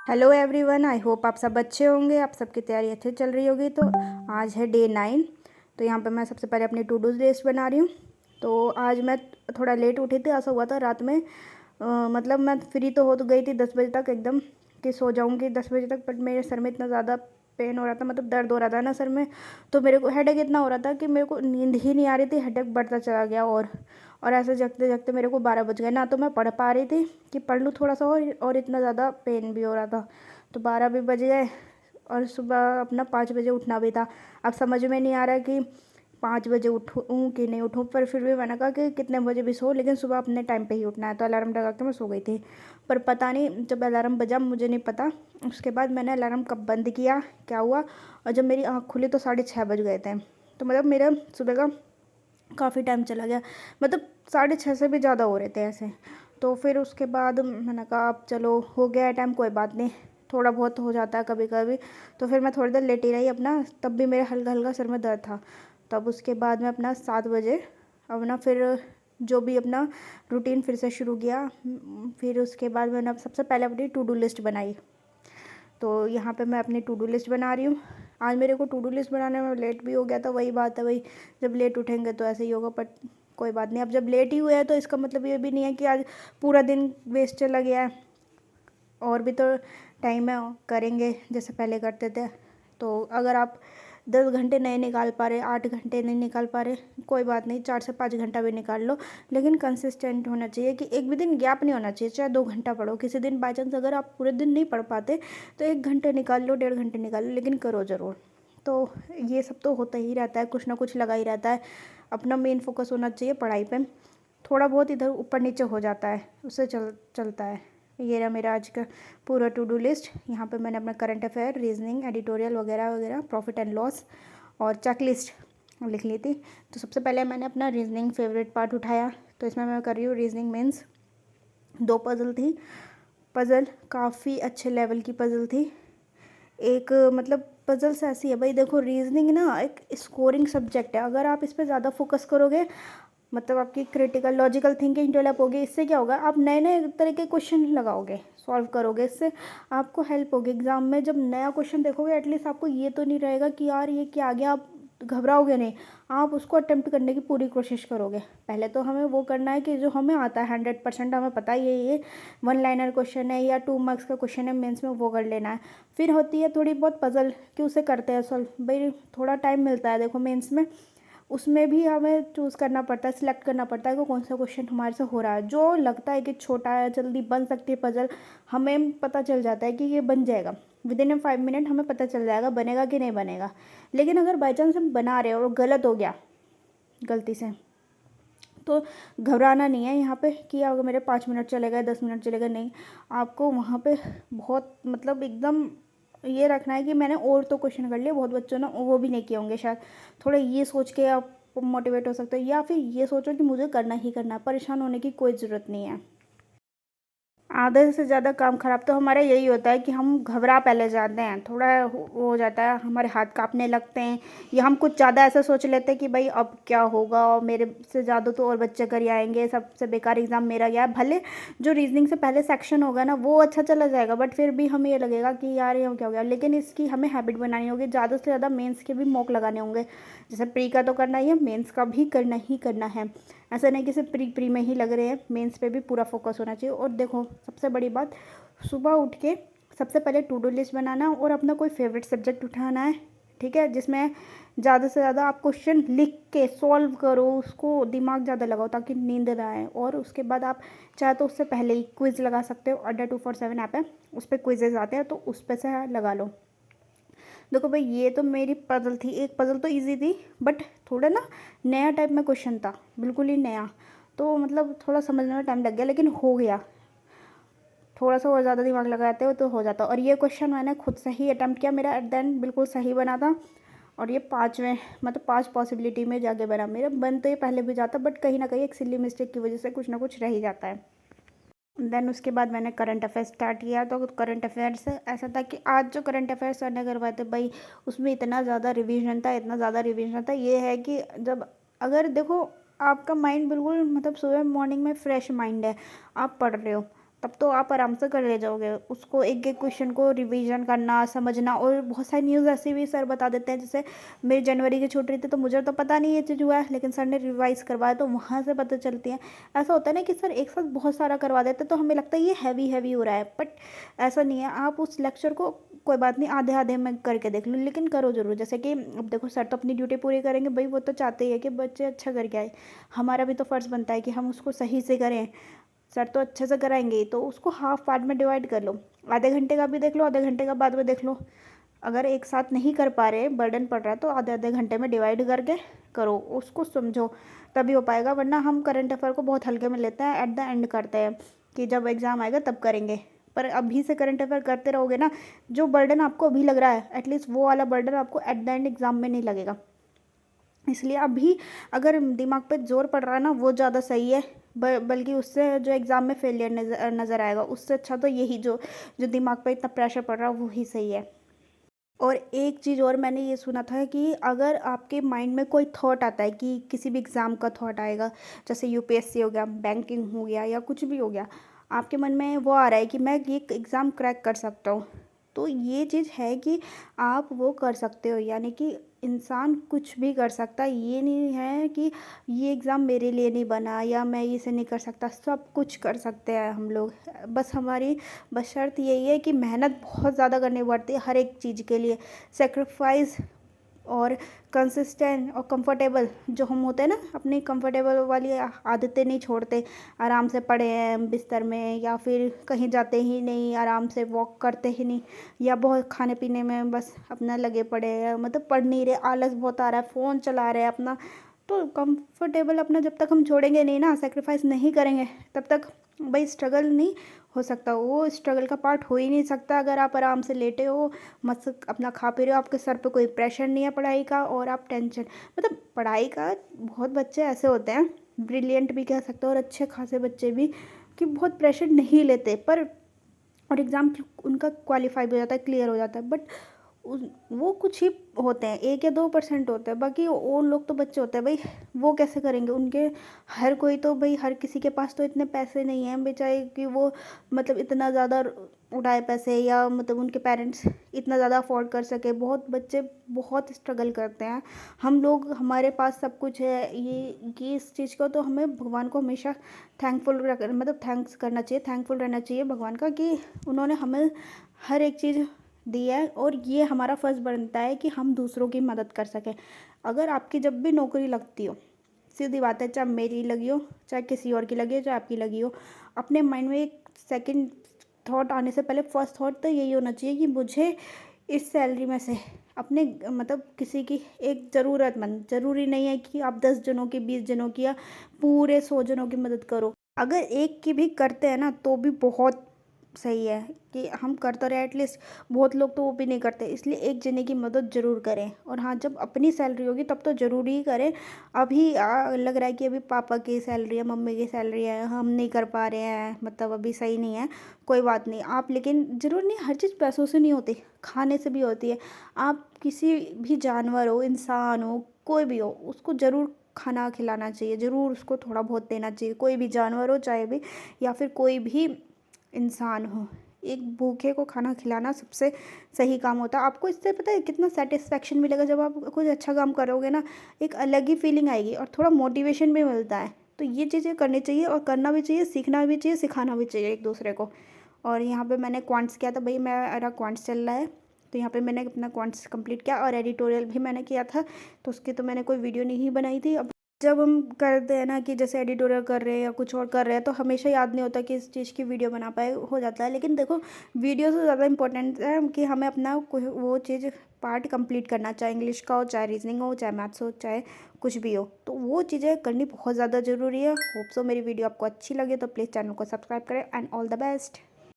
Hello everyone, I hope आप सब अच्छे होंगे। आप सबकी तैयारी अच्छी चल रही होगी। तो आज है डे 9। तो यहाँ पे मैं सबसे पहले अपनी टू डू लिस्ट बना रही हूँ। तो आज मैं थोड़ा लेट उठी थी। ऐसा हुआ था रात में मतलब मैं फ्री तो गई थी 10 बजे तक एकदम कि सो जाऊँगी 10 बजे तक। बट मेरे सर में इतना ज़्यादा पेन हो रहा था, मतलब दर्द हो रहा था ना सर में। तो मेरे को हेडेक इतना हो रहा था कि मेरे को नींद ही नहीं आ रही थी। हेडेक बढ़ता चला गया और ऐसे जगते जगते मेरे को 12 बज गए। ना तो मैं पढ़ पा रही थी कि पढ़ लूँ थोड़ा सा, और इतना ज़्यादा पेन भी हो रहा था। तो 12 भी बज गए और सुबह अपना 5 बजे उठना भी था। अब समझ में नहीं आ रहा कि 5 बजे उठूँ कि नहीं उठूँ। पर फिर भी मैंने कहा कि कितने बजे भी सो, लेकिन सुबह अपने टाइम पे ही उठना है। तो अलार्म लगा के मैं सो गई थी। पर पता नहीं जब अलार्म बजा, मुझे नहीं पता उसके बाद मैंने अलार्म कब बंद किया, क्या हुआ। और जब मेरी आँख खुली तो 6:30 बज गए थे। तो मतलब मेरा सुबह का काफ़ी टाइम चला गया, मतलब 6:30 से भी ज़्यादा हो रहे थे ऐसे। तो फिर उसके बाद मैंने कहा अब चलो हो गया है टाइम, कोई बात नहीं, थोड़ा बहुत हो जाता है कभी कभी। तो फिर मैं थोड़ी देर लेटी रही अपना, तब भी मेरे हल्का हल्का सर में दर्द था। तब उसके बाद मैं अपना 7 बजे अपना फिर जो भी अपना रूटीन फिर से शुरू किया। फिर उसके बाद मैंने अब सबसे पहले अपनी टू डू लिस्ट बनाई। तो यहाँ पे मैं अपनी टू डू लिस्ट बना रही हूँ। आज मेरे को टू डू लिस्ट बनाने में लेट भी हो गया था। वही बात है, वही जब लेट उठेंगे तो ऐसे ही होगा। बट कोई बात नहीं, अब जब लेट ही हुआ है तो इसका मतलब ये भी नहीं है कि आज पूरा दिन वेस्ट चला गया है। और भी तो टाइम है, करेंगे जैसे पहले करते थे। तो अगर आप 10 घंटे नहीं निकाल पा रहे, 8 घंटे नहीं निकाल पा रहे, कोई बात नहीं, 4 से 5 घंटा भी निकाल लो। लेकिन कंसिस्टेंट होना चाहिए कि एक भी दिन गैप नहीं होना चाहिए। चाहे 2 घंटा पढ़ो, किसी दिन बाई चांस अगर आप पूरे दिन नहीं पढ़ पाते तो 1 घंटे निकाल लो, 1.5 घंटे निकाल लो, लेकिन करो ज़रूर। तो ये सब तो होता ही रहता है, कुछ ना कुछ लगा ही रहता है। अपना मेन फोकस होना चाहिए पढ़ाई पे। थोड़ा बहुत इधर ऊपर नीचे हो जाता है, उससे चलता है। ये रहा मेरा आज का पूरा टू डू लिस्ट। यहाँ पे मैंने अपना करंट अफेयर, रीजनिंग, एडिटोरियल वगैरह वगैरह, प्रॉफिट एंड लॉस और चेक लिस्ट लिख ली थी। तो सबसे पहले मैंने अपना रीजनिंग फेवरेट पार्ट उठाया। तो इसमें मैं कर रही हूँ रीजनिंग मीन्स 2 पज़ल थी। पज़ल काफ़ी अच्छे लेवल की पज़ल थी। एक मतलब पज़ल्स ऐसी है भाई, देखो रीजनिंग ना एक स्कोरिंग सब्जेक्ट है। अगर आप इस पर ज़्यादा फोकस करोगे, मतलब आपकी क्रिटिकल लॉजिकल थिंकिंग डेवलप होगी। इससे क्या होगा, आप नए नए तरह के क्वेश्चन लगाओगे, सॉल्व करोगे। इससे आपको हेल्प होगी एग्जाम में। जब नया क्वेश्चन देखोगे एटलीस्ट आपको ये तो नहीं रहेगा कि यार ये क्या आ गया। आप घबराओगे नहीं, आप उसको अटेम्प्ट करने की पूरी कोशिश करोगे। पहले तो हमें वो करना है कि जो हमें आता है 100%, हमें पता है ये 1 लाइनर क्वेश्चन है या 2 मार्क्स का क्वेश्चन है मेंस में, वो कर लेना है। फिर होती है थोड़ी बहुत पजल कि उसे करते हैं सॉल्व। भाई थोड़ा टाइम मिलता है देखो मेंस में, उसमें भी हमें चूज़ करना पड़ता है, सिलेक्ट करना पड़ता है कि कौन सा क्वेश्चन हमारे से हो रहा है। जो लगता है कि छोटा है, जल्दी बन सकती है पजल, हमें पता चल जाता है कि ये बन जाएगा। विदिन 5 मिनट हमें पता चल जाएगा बनेगा कि नहीं बनेगा। लेकिन अगर बाई चांस हम बना रहे हैं और गलत हो गया गलती से, तो घबराना नहीं है यहाँ पे कि अगर मेरे 5 मिनट चले गए, 10 मिनट चले गए, नहीं। आपको वहाँ पे बहुत मतलब एकदम ये रखना है कि मैंने और तो क्वेश्चन कर लिए। बहुत बच्चों ने वो भी नहीं किए होंगे शायद। थोड़ा ये सोच के आप मोटिवेट हो सकते हो, या फिर ये सोचो कि मुझे करना ही करना है। परेशान होने की कोई ज़रूरत नहीं है। आधे से ज़्यादा काम ख़राब तो हमारा यही होता है कि हम घबरा पहले जाते हैं। थोड़ा हो जाता है, हमारे हाथ काँपने लगते हैं, या हम कुछ ज़्यादा ऐसा सोच लेते हैं कि भाई अब क्या होगा, और मेरे से ज़्यादा तो और बच्चे कर आएंगे, सबसे बेकार एग्ज़ाम मेरा गया। भले जो रीजनिंग से पहले सेक्शन होगा ना वो अच्छा चला जाएगा, बट फिर भी हमें ये लगेगा कि यार ये क्या हो गया। लेकिन इसकी हमें हैबिट बनानी होगी। ज़्यादा से ज़्यादा मेंस के भी मॉक लगाने होंगे। जैसे प्री का तो करना ही है, मेंस का भी करना ही करना है। ऐसा नहीं कि सिर्फ प्री में ही लग रहे हैं, मेंस पे भी पूरा फोकस होना चाहिए। और देखो सबसे बड़ी बात, सुबह उठ के सबसे पहले टू डू लिस्ट बनाना और अपना कोई फेवरेट सब्जेक्ट उठाना है, ठीक है, जिसमें ज़्यादा से ज़्यादा आप क्वेश्चन लिख के सॉल्व करो, उसको दिमाग ज़्यादा लगाओ ताकि नींद ना आए। और उसके बाद आप चाहे तो उससे पहले ही क्विज़ लगा सकते हो। अड्डा 247 ऐप है, उस पर क्विजेज आते हैं, तो उस पर से लगा लो। देखो भाई ये तो मेरी पजल थी, एक पजल तो इजी थी, बट थोड़ा ना नया टाइप में क्वेश्चन था, बिल्कुल ही नया। तो मतलब थोड़ा समझने में टाइम लग गया, लेकिन हो गया। थोड़ा सा और ज़्यादा दिमाग लगाते हो तो हो जाता। और ये क्वेश्चन मैंने खुद से ही अटैम्प्ट किया, मेरा एट द एंड बिल्कुल सही बना था। और ये 5वें मतलब 5 पॉसिबिलिटी में जाके बना। मेरा बन तो ये पहले भी जाता, बट कहीं ना कहीं एक सिली मिस्टेक की वजह से कुछ ना कुछ रह ही जाता है। देन उसके बाद मैंने करंट अफेयर्स स्टार्ट किया। तो करंट अफेयर्स ऐसा था कि आज जो करंट अफेयर्स सर ने करवाए थे भाई, उसमें इतना ज़्यादा रिवीजन था, इतना ज़्यादा रिवीजन था। ये है कि जब अगर देखो आपका माइंड बिल्कुल मतलब सुबह मॉर्निंग में फ्रेश माइंड है, आप पढ़ रहे हो, तब तो आप आराम से कर ले जाओगे उसको। एक एक क्वेश्चन को रिवीजन करना, समझना, और बहुत सारी न्यूज़ ऐसी भी सर बता देते हैं। जैसे मेरी जनवरी की छुट्टी थी तो मुझे तो पता नहीं ये चीज़ हुआ है, लेकिन सर ने रिवाइज करवाया तो वहाँ से पता चलती है। ऐसा होता है ना कि सर एक साथ बहुत सारा करवा देते तो हमें लगता है ये हैवी हैवी हो रहा है, बट ऐसा नहीं है। आप उस लेक्चर को कोई बात नहीं आधे आधे में करके देख लो, लेकिन करो ज़रूर। जैसे कि अब देखो सर तो अपनी ड्यूटी पूरी करेंगे भाई, वो तो चाहते ही है कि बच्चे अच्छा करके आए। हमारा भी तो फ़र्ज़ बनता है कि हम उसको सही से करें। सर तो अच्छे से कराएंगे ही, तो उसको हाफ पार्ट में डिवाइड कर लो। आधे घंटे का भी देख लो, आधे घंटे का बाद में देख लो। अगर एक साथ नहीं कर पा रहे, बर्डन पड़ रहा है, तो आधे आधे घंटे में डिवाइड करके करो, उसको समझो, तभी हो पाएगा। वरना हम करंट अफेयर को बहुत हल्के में लेते हैं, एट द एंड करते हैं कि जब एग्ज़ाम आएगा तब करेंगे। पर अभी से करंट अफेयर करते रहोगे ना, जो बर्डन आपको अभी लग रहा है एटलीस्ट वो वाला बर्डन आपको एट द एंड एग्ज़ाम में नहीं लगेगा। इसलिए अभी अगर दिमाग पे जोर पड़ रहा है ना, वो ज़्यादा सही है। बल्कि उससे जो एग्ज़ाम में फेलियर नज़र आएगा, उससे अच्छा तो यही जो जो दिमाग पे इतना प्रेशर पड़ रहा है वो ही सही है। और एक चीज़ और मैंने ये सुना था कि अगर आपके माइंड में कोई थॉट आता है कि किसी भी एग्ज़ाम का थॉट आएगा, जैसे यूपीएससी हो गया, बैंकिंग हो गया, या कुछ भी हो गया, आपके मन में वो आ रहा है कि मैं ये एग्ज़ाम क्रैक कर सकता हूँ, तो ये चीज़ है कि आप वो कर सकते हो। यानी कि इंसान कुछ भी कर सकता है, ये नहीं है कि ये एग्ज़ाम मेरे लिए नहीं बना या मैं इसे नहीं कर सकता। सब कुछ कर सकते हैं हम लोग। बस हमारी बस शर्त यही है कि मेहनत बहुत ज़्यादा करनी पड़ती है हर एक चीज़ के लिए। सेक्रीफाइस और कंसिस्टेंट और कंफर्टेबल जो हम होते हैं ना, अपनी कंफर्टेबल वाली आदतें नहीं छोड़ते। आराम से पड़े हैं बिस्तर में, या फिर कहीं जाते ही नहीं, आराम से वॉक करते ही नहीं, या बहुत खाने पीने में बस अपना लगे पड़े हैं, मतलब पढ़ नहीं रहे, आलस बहुत आ रहा है, फ़ोन चला रहे हैं अपना। तो कंफर्टेबल अपना जब तक हम छोड़ेंगे नहीं ना, सेक्रीफाइस नहीं करेंगे, तब तक भाई स्ट्रगल नहीं हो सकता। वो स्ट्रगल का पार्ट हो ही नहीं सकता अगर आप आराम से लेटे हो, मस्त अपना खा पी रहे हो, आपके सर पे कोई प्रेशर नहीं है पढ़ाई का, और आप टेंशन, मतलब पढ़ाई का बहुत बच्चे ऐसे होते हैं, ब्रिलियंट भी कह सकते हो और अच्छे खासे बच्चे भी, कि बहुत प्रेशर नहीं लेते, पर और एग्ज़ाम उनका क्वालिफाई भी हो जाता है, क्लियर हो जाता है। बट वो कुछ ही होते हैं, 1 या 2% होते हैं, बाकी और लोग तो बच्चे होते हैं भाई, वो कैसे करेंगे? उनके हर कोई तो भाई, हर किसी के पास तो इतने पैसे नहीं हैं बेचारे कि वो मतलब इतना ज़्यादा उड़ाए पैसे, या मतलब उनके पेरेंट्स इतना ज़्यादा अफोर्ड कर सके। बहुत बच्चे बहुत स्ट्रगल करते हैं। हम लोग, हमारे पास सब कुछ है, ये इस चीज़ को तो हमें भगवान को हमेशा मतलब थैंक्स करना चाहिए, थैंकफुल रहना चाहिए भगवान का कि उन्होंने हमें हर एक चीज़ दी है, और ये हमारा फ़र्ज़ बनता है कि हम दूसरों की मदद कर सकें। अगर आपकी जब भी नौकरी लगती हो, सीधी बात है, चाहे मेरी लगी हो, चाहे किसी और की लगी हो, चाहे आपकी लगी हो, अपने माइंड में एक सेकंड थॉट आने से पहले फर्स्ट थॉट तो यही होना चाहिए कि मुझे इस सैलरी में से अपने मतलब किसी की एक ज़रूरतमंद, ज़रूरी नहीं है कि आप 10 जनों की, 20 जनों की, या पूरे 100 जनों की मदद करो। अगर एक की भी करते हैं ना तो भी बहुत सही है कि हम कर तो रहे एटलीस्ट। बहुत लोग तो वो भी नहीं करते, इसलिए एक जने की मदद ज़रूर करें। और हाँ, जब अपनी सैलरी होगी तब तो ज़रूरी ही करें। अभी लग रहा है कि अभी पापा की सैलरी है, मम्मी की सैलरी है, हम नहीं कर पा रहे हैं, मतलब अभी सही नहीं है, कोई बात नहीं आप, लेकिन ज़रूर नहीं हर चीज़ पैसों से नहीं होती, खाने से भी होती है। आप किसी भी जानवर हो, इंसान हो, कोई भी हो, उसको ज़रूर खाना खिलाना चाहिए, ज़रूर उसको थोड़ा बहुत देना चाहिए। कोई भी जानवर हो चाहे भी, या फिर कोई भी इंसान हो, एक भूखे को खाना खिलाना सबसे सही काम होता है। आपको इससे पता है कितना सेटिस्फेक्शन मिलेगा? जब आप कुछ अच्छा काम करोगे ना, एक अलग ही फीलिंग आएगी और थोड़ा मोटिवेशन भी मिलता है। तो ये चीज़ें करनी चाहिए, और करना भी चाहिए, सीखना भी चाहिए, सिखाना भी चाहिए एक दूसरे को। और यहाँ पे मैंने क्वांट्स किया था भाई, मेरा क्वांट्स चल रहा है, तो यहाँ पे मैंने अपना क्वांट्स कंप्लीट किया, और एडिटोरियल भी मैंने किया था, तो उसकी तो मैंने कोई वीडियो नहीं बनाई थी। अब जब हम करते हैं ना कि जैसे एडिटोरियल कर रहे हैं या कुछ और कर रहे हैं, तो हमेशा याद नहीं होता कि इस चीज़ की वीडियो बना पाए, हो जाता है। लेकिन देखो, वीडियो से ज़्यादा इंपॉर्टेंट है कि हमें अपना वो चीज़ पार्ट कंप्लीट करना, चाहे इंग्लिश का हो, चाहे रीजनिंग हो, चाहे मैथ्स हो, चाहे कुछ भी हो, तो वो चीज़ें करनी बहुत ज़्यादा ज़रूरी है। होप सो मेरी वीडियो आपको अच्छी लगे तो प्लीज़ चैनल को सब्सक्राइब करें, एंड ऑल द बेस्ट।